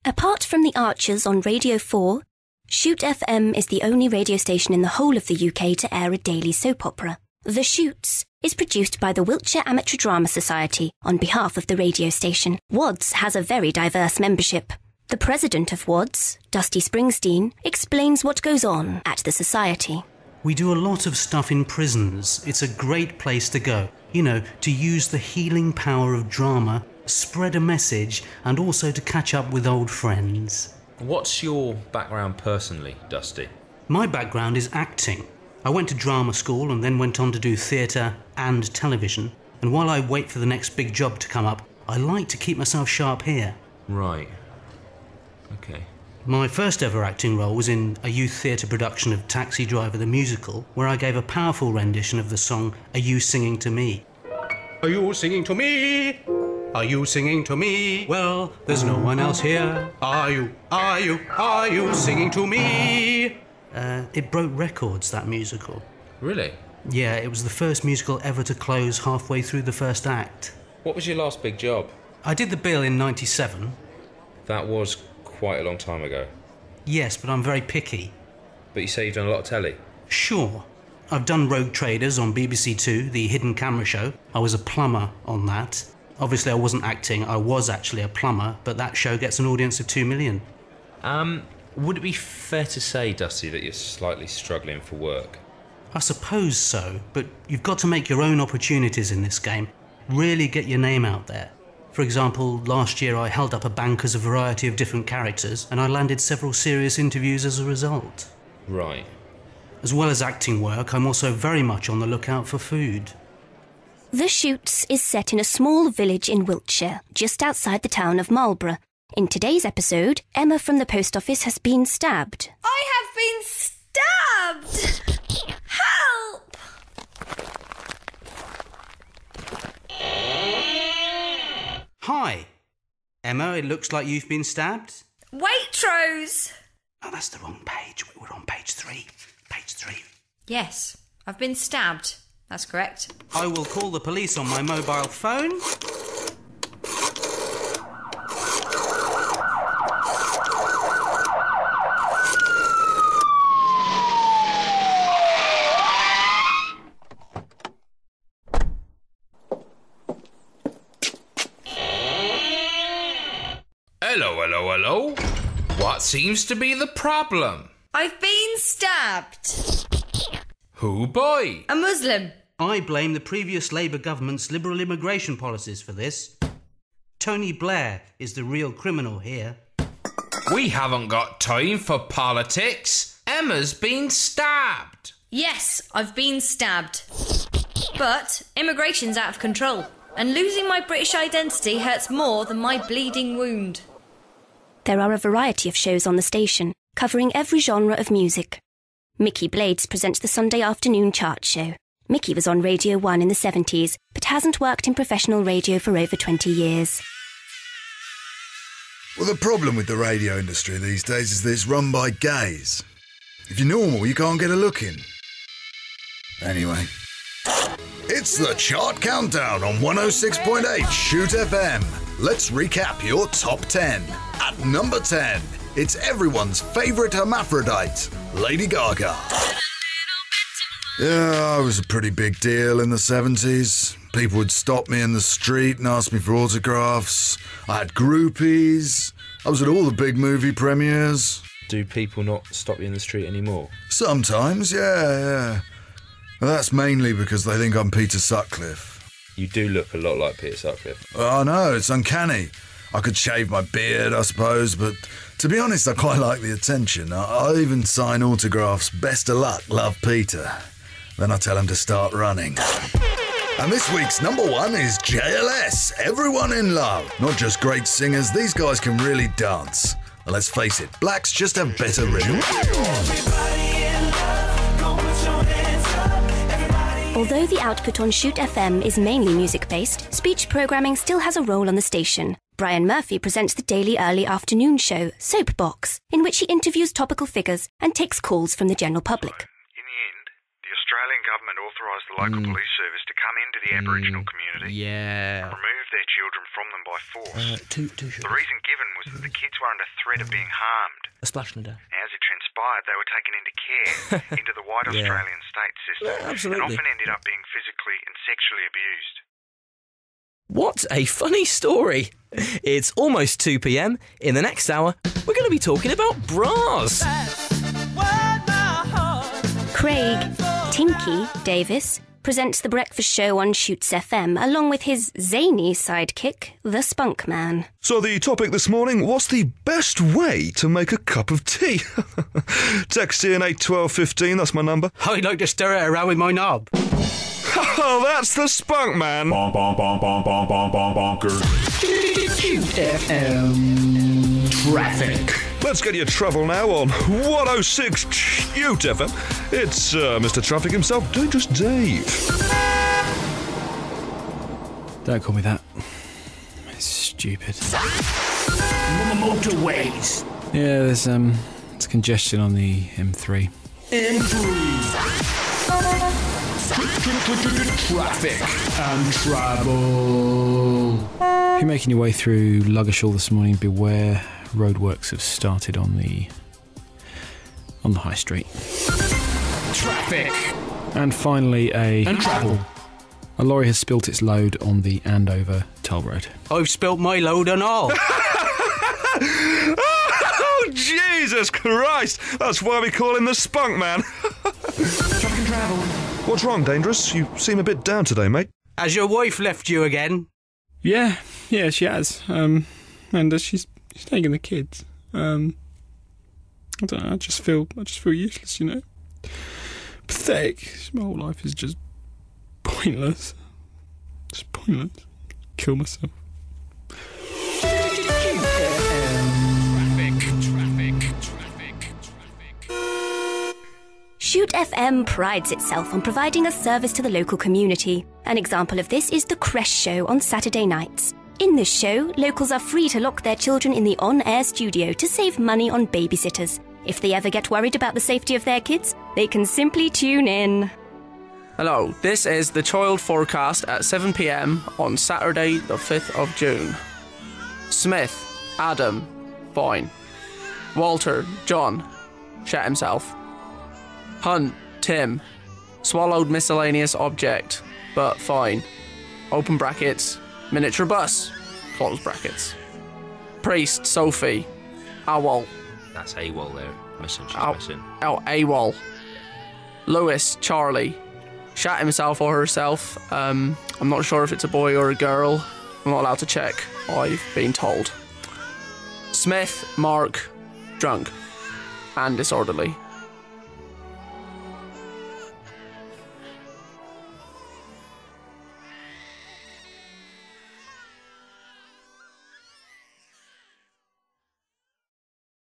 Apart from the Archers on Radio 4, Shoot FM is the only radio station in the whole of the UK to air a daily soap opera. The Shoots is produced by the Wiltshire Amateur Drama Society on behalf of the radio station. WADS has a very diverse membership. The president of WADS, Dusty Springsteen, explains what goes on at the society. We do a lot of stuff in prisons. It's a great place to go. You know, to use the healing power of drama, spread a message, and also to catch up with old friends. What's your background personally, Dusty? My background is acting. I went to drama school and then went on to do theatre and television. And while I wait for the next big job to come up, I like to keep myself sharp here. Right. Okay. My first ever acting role was in a youth theatre production of Taxi Driver the Musical, where I gave a powerful rendition of the song Are You Singing to Me? Are you singing to me? Are you singing to me? Well, there's no one else here. Are you singing to me? It broke records, that musical. Really? Yeah, it was the first musical ever to close halfway through the first act. What was your last big job? I did the bill in '97. That was quite a long time ago. Yes, but I'm very picky. But you say you've done a lot of telly? Sure. I've done Rogue Traders on BBC Two, the hidden camera show. I was a plumber on that. Obviously, I wasn't acting, I was actually a plumber, but that show gets an audience of 2 million. Would it be fair to say, Dusty, that you're slightly struggling for work? I suppose so, but you've got to make your own opportunities in this game. Really get your name out there. For example, last year I held up a bank as a variety of different characters, and I landed several serious interviews as a result. Right. As well as acting work, I'm also very much on the lookout for food. The Shoots is set in a small village in Wiltshire, just outside the town of Marlborough. In today's episode, Emma from the post office has been stabbed. I have been stabbed! Help! Hi! Emma, it looks like you've been stabbed. Waitrose! Oh, that's the wrong page. We're on page 3. Page 3. Yes, I've been stabbed. That's correct. I will call the police on my mobile phone. Hello. What seems to be the problem? I've been stabbed. Who by? A Muslim. I blame the previous Labour government's liberal immigration policies for this. Tony Blair is the real criminal here. We haven't got time for politics. Emma's been stabbed. Yes, I've been stabbed. But immigration's out of control, and losing my British identity hurts more than my bleeding wound. There are a variety of shows on the station, covering every genre of music. Mickey Blades presents the Sunday afternoon chart show. Mickey was on Radio 1 in the 70s, but hasn't worked in professional radio for over 20 years. Well, the problem with the radio industry these days is that it's run by gays. If you're normal, you can't get a look in. Anyway, it's the Chart Countdown on 106.8 Shoot FM. Let's recap your top 10. At number 10, it's everyone's favourite hermaphrodite, Lady Gaga. Yeah, I was a pretty big deal in the 70s. People would stop me in the street and ask me for autographs. I had groupies. I was at all the big movie premieres. Do people not stop you in the street anymore? Sometimes, yeah. Well, that's mainly because they think I'm Peter Sutcliffe. You do look a lot like Peter Sutcliffe. Oh, no, it's uncanny. I could shave my beard, I suppose, but to be honest, I quite like the attention. I even sign autographs, best of luck, love Peter. Then I tell him to start running. And this week's number 1 is JLS, Everyone in Love. Not just great singers, these guys can really dance. And let's face it, blacks just have better rhythm. Although the output on Shoot FM is mainly music-based, speech programming still has a role on the station. Brian Murphy presents the daily early afternoon show, Soapbox, in which he interviews topical figures and takes calls from the general public. In the end, the Australian government authorised the local police service to come into the Aboriginal community and remove their children from them by force. Two The reason given was that the kids were under threat of being harmed. A splash in the day. As it transpired, they were taken into care into the white Australian state system and often ended up being physically and sexually abused. What a funny story. It's almost 2 p.m. In the next hour, we're going to be talking about bras. Craig Tinky Davis presents The Breakfast Show on Shoots FM, along with his zany sidekick, the Spunk Man. So the topic this morning, what's the best way to make a cup of tea? Text in 81215, that's my number. I'd like to stir it around with my knob. Oh, that's the Spunk Man. Bonker. FM traffic. Let's get your travel now on 106 Shoot FM. It's Mr. Traffic himself, Dangerous Dave. Don't call me that. It's stupid. Motorways. Yeah, there's congestion on the M3. Traffic and travel. If you're making your way through Luggishall this morning, beware. Roadworks have started on the high street. Traffic. And finally, and travel. A lorry has spilt its load on the Andover toll road. I've spilt my load and all. Oh, Jesus Christ! That's why we call him the Spunk Man. Traffic and travel. What's wrong, Dangerous? You seem a bit down today, mate. Has your wife left you again? Yeah, she has. And she's taking the kids. I don't know. I just feel useless, you know. Pathetic. My whole life is just pointless. Just pointless. Kill myself. Shoot FM prides itself on providing a service to the local community. An example of this is the Creche Show on Saturday nights. In this show, locals are free to lock their children in the on-air studio to save money on babysitters. If they ever get worried about the safety of their kids, they can simply tune in. Hello, this is the child forecast at 7 p.m. on Saturday the 5th of June. Smith, Adam, fine. Walter, John, shat himself. Hunt, Tim, swallowed miscellaneous object, but fine. Open brackets, miniature bus, close brackets. Priest, Sophie, Owl. That's AWOL there. Missing, she's missing. Oh, AWOL. Lewis, Charlie, shat himself or herself. I'm not sure if it's a boy or a girl. I'm not allowed to check. I've been told. Smith, Mark, drunk and disorderly.